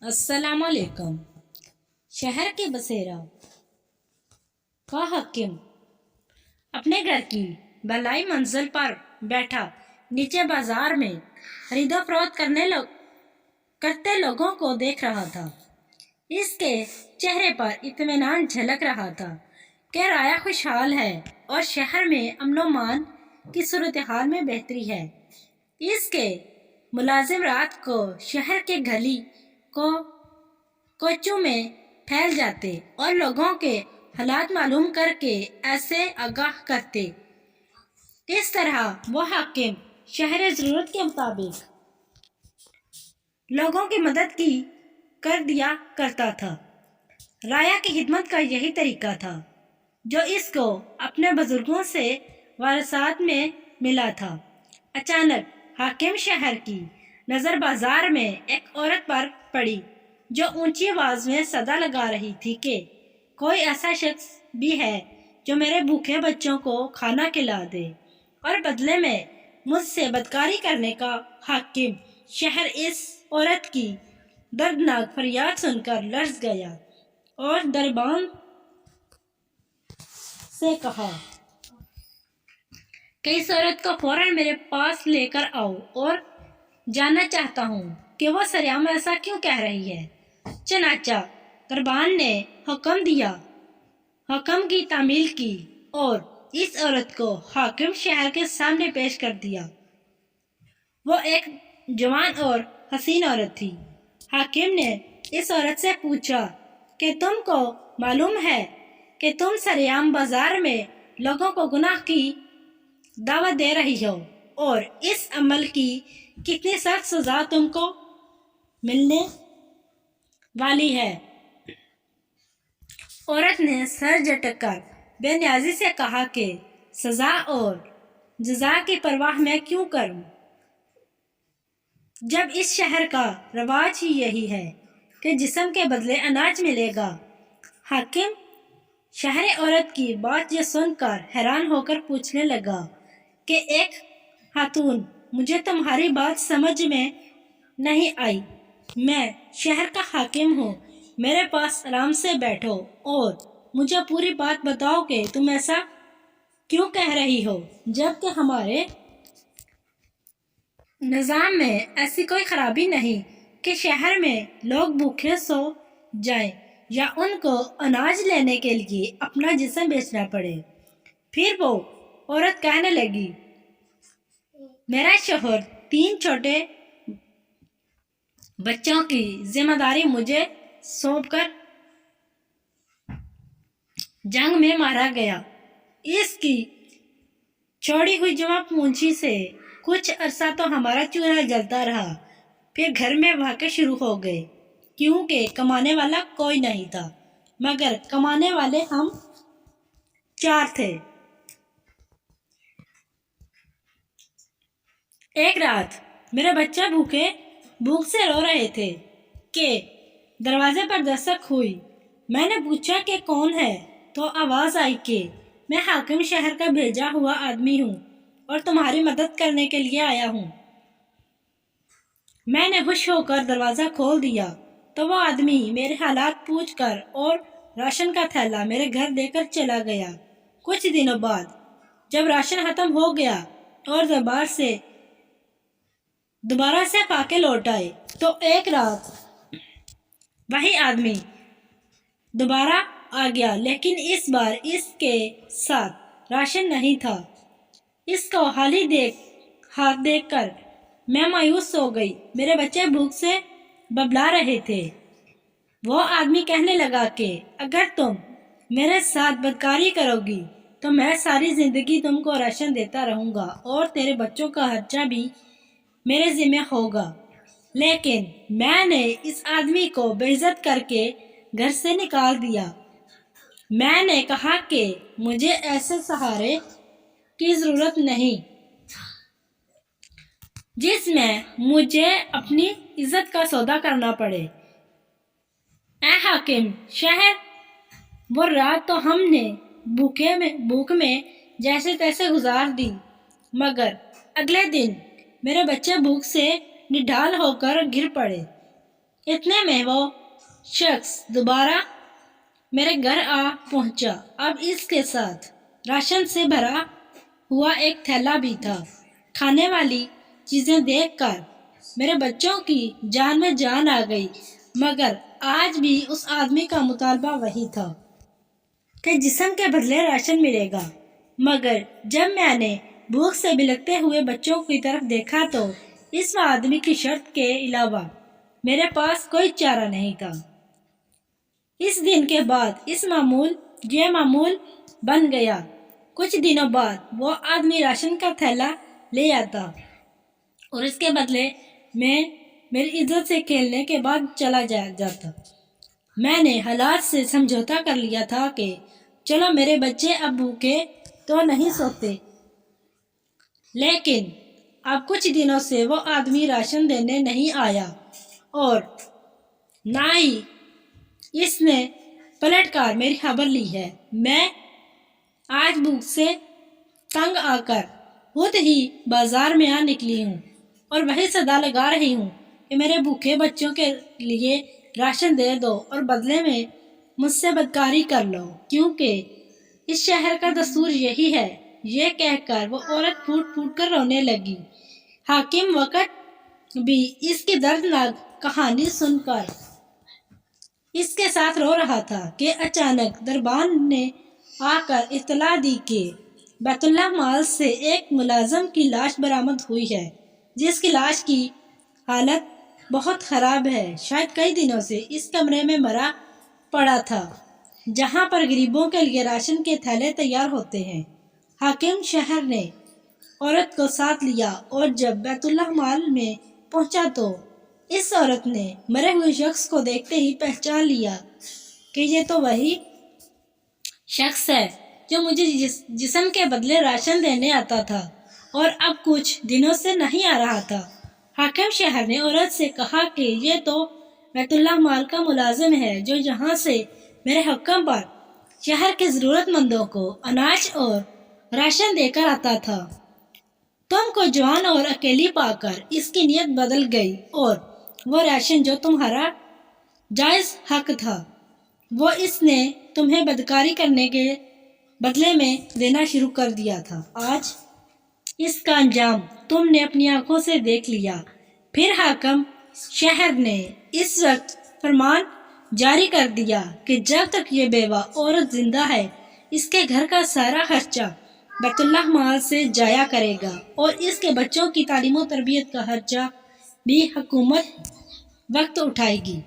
السلام علیکم۔ شہر کے بسیرا کا حاکم اپنے گھر کی بالائی منزل پر بیٹھا نیچے بازار میں خرید و فروخت کرتے لوگوں کو دیکھ رہا تھا۔ اس کے چہرے پر اطمینان جھلک رہا تھا کہ رایا خوشحال ہے اور شہر میں امن و امان کی صورتحال میں بہتری ہے۔ اس کے ملازم رات کو شہر کے گلی کوچوں میں پھیل جاتے اور لوگوں کے حالات معلوم کر کے ایسے آگاہ کرتے۔ اس طرح وہ حاکم شہر ضرورت کے مطابق لوگوں کی مدد کر دیا کرتا تھا۔ رایا کی خدمت کا یہی طریقہ تھا جو اس کو اپنے بزرگوں سے وراثت میں ملا تھا۔ اچانک حاکم شہر کی نظر بازار میں ایک عورت پر پڑی جو اونچی آواز میں صدا لگا رہی تھی کہ کوئی ایسا شخص بھی ہے جو میرے بھوکے بچوں کو کھانا کھلا دے، اور بدلے میں مجھ سے بدکاری کرنے کا۔ حاکم شہر اس عورت کی دردناک فریاد سن کر لرز گیا اور دربان سے کہا کہ اس عورت کو فوراً میرے پاس لے کر آؤ اور جاننا چاہتا ہوں کہ وہ سریعان ایسا کیوں کہہ رہی ہے۔ چنانچہ دربان نے حکم دیا، حکم کی تعمیل کی اور اس عورت کو حاکم شہر کے سامنے پیش کر دیا۔ وہ ایک جوان اور حسین عورت تھی۔ حاکم نے اس عورت سے پوچھا کہ تم کو معلوم ہے کہ تم سریعان بازار میں لوگوں کو گناہ کی دعوت دے رہی ہو اور اس عمل کی کتنی سخت سزا تم کو ملنے والی ہے۔ عورت نے سر جھٹک کر بے نیازی سے کہا کہ سزا اور جزا کی پرواہ میں کیوں کروں جب اس شہر کا رواج ہی یہی ہے کہ جسم کے بدلے اناج ملے گا۔ حاکم شہر عورت کی بات یہ سن کر حیران ہو کر پوچھنے لگا کہ ایک خاتون، مجھے تمہاری بات سمجھ میں نہیں آئی۔ میں شہر کا حاکم ہوں، میرے پاس آرام سے بیٹھو اور مجھے پوری بات بتاؤ کہ تم ایسا کیوں کہہ رہی ہو جبکہ ہمارے نظام میں ایسی کوئی خرابی نہیں کہ شہر میں لوگ بھوکے سو جائیں یا ان کو اناج لینے کے لیے اپنا جسم بیچنا پڑے۔ پھر وہ عورت کہنے لگی، میرا شوہر 3 چھوٹے بچوں کی ذمہ داری مجھے سونپ کر جنگ میں مارا گیا۔ اس کی چھوڑی ہوئی جمع پونجی سے کچھ عرصہ تو ہمارا چولہا جلتا رہا، پھر گھر میں واقعے شروع ہو گئے کیونکہ کمانے والا کوئی نہیں تھا، مگر کمانے والے ہم 4 تھے۔ ایک رات میرے بچے بھوک سے رو رہے تھے کہ دروازے پر دستک ہوئی۔ میں نے پوچھا کہ کون ہے تو آواز آئی کہ میں حاکم شہر کا بھیجا ہوا آدمی ہوں اور تمہاری مدد کرنے کے لیے آیا ہوں۔ میں نے خوش ہو کر دروازہ کھول دیا تو وہ آدمی میرے حالات پوچھ کر اور راشن کا تھیلا میرے گھر دے کر چلا گیا۔ کچھ دنوں بعد جب راشن ختم ہو گیا اور دربار سے دوبارہ سے فاقے لوٹ آئے تو ایک رات وہی آدمی دوبارہ آ گیا، لیکن اس بار اس کے ساتھ راشن نہیں تھا۔ اس کو خالی ہاتھ دیکھ کر میں مایوس ہو گئی۔ میرے بچے بھوک سے ببلا رہے تھے۔ وہ آدمی کہنے لگا کہ اگر تم میرے ساتھ بدکاری کرو گی تو میں ساری زندگی تم کو راشن دیتا رہوں گا اور تیرے بچوں کا خرچہ بھی میرے ذمہ ہوگا۔ لیکن میں نے اس آدمی کو بے عزت کر کے گھر سے نکال دیا۔ میں نے کہا کہ مجھے ایسے سہارے کی ضرورت نہیں جس میں مجھے اپنی عزت کا سودا کرنا پڑے۔ اے حاکم شہر، وہ رات تو ہم نے بھوک میں جیسے تیسے گزار دی، مگر اگلے دن میرے بچے بھوک سے نڈھال ہو کر گر پڑے۔ اتنے میں وہ شخص دوبارہ میرے گھر آ پہنچا۔ اب اس کے ساتھ راشن سے بھرا ہوا ایک تھیلا بھی تھا۔ کھانے والی چیزیں دیکھ کر میرے بچوں کی جان میں جان آ گئی، مگر آج بھی اس آدمی کا مطالبہ وہی تھا کہ جسم کے بدلے راشن ملے گا۔ مگر جب میں نے بھوک سے بلکتے ہوئے بچوں کی طرف دیکھا تو اس آدمی کی شرط کے علاوہ میرے پاس کوئی چارہ نہیں تھا۔ اس دن کے بعد یہ معمول بن گیا۔ کچھ دنوں بعد وہ آدمی راشن کا تھیلا لے آتا اور اس کے بدلے میں میری عزت سے کھیلنے کے بعد چلا جاتا۔ میں نے حالات سے سمجھوتا کر لیا تھا کہ چلو میرے بچے اب بھوکے تو نہیں سوتے، لیکن اب کچھ دنوں سے وہ آدمی راشن دینے نہیں آیا اور نہ ہی اس نے پلٹ کر میری خبر لی ہے۔ میں آج بھوک سے تنگ آ کر خود ہی بازار میں نکلی ہوں اور وہی صدا لگا رہی ہوں کہ میرے بھوکے بچوں کے لیے راشن دے دو اور بدلے میں مجھ سے بدکاری کر لو، کیونکہ اس شہر کا دستور یہی ہے۔ یہ کہہ کر وہ عورت پھوٹ پھوٹ کر رونے لگی۔ حاکم وقت بھی اس کی دردناک کہانی سن کر اس کے ساتھ رو رہا تھا کہ اچانک دربان نے آ کر اطلاع دی کہ بیت اللہ مال سے ایک ملازم کی لاش برآمد ہوئی ہے، جس کی لاش کی حالت بہت خراب ہے، شاید کئی دنوں سے اس کمرے میں مرا پڑا تھا جہاں پر غریبوں کے لیے راشن کے تھیلے تیار ہوتے ہیں۔ حاکم شہر نے عورت کو ساتھ لیا اور جب بیت اللہ مال میں پہنچا تو اس عورت نے مرے ہوئے شخص کو دیکھتے ہی پہچان لیا کہ یہ تو وہی شخص ہے جو مجھے جسم کے بدلے راشن دینے آتا تھا اور اب کچھ دنوں سے نہیں آ رہا تھا۔ حاکم شہر نے عورت سے کہا کہ یہ تو بیت اللہ مال کا ملازم ہے جو یہاں سے میرے حکم پر شہر کے ضرورت مندوں کو اناج اور راشن دے کر آتا تھا۔ تم کو جوان اور اکیلی پا کر اس کی نیت بدل گئی اور وہ راشن جو تمہارا جائز حق تھا وہ اس نے تمہیں بدکاری کرنے کے بدلے میں دینا شروع کر دیا تھا۔ آج اس کا انجام تم نے اپنی آنکھوں سے دیکھ لیا۔ پھر حاکم شہر نے اس وقت فرمان جاری کر دیا کہ جب تک یہ بیوہ عورت زندہ ہے اس کے گھر کا سارا خرچہ بیت اللہ مال سے جایا کرے گا اور اس کے بچوں کی تعلیم و تربیت کا خرچہ بھی حکومت وقت اٹھائے گی۔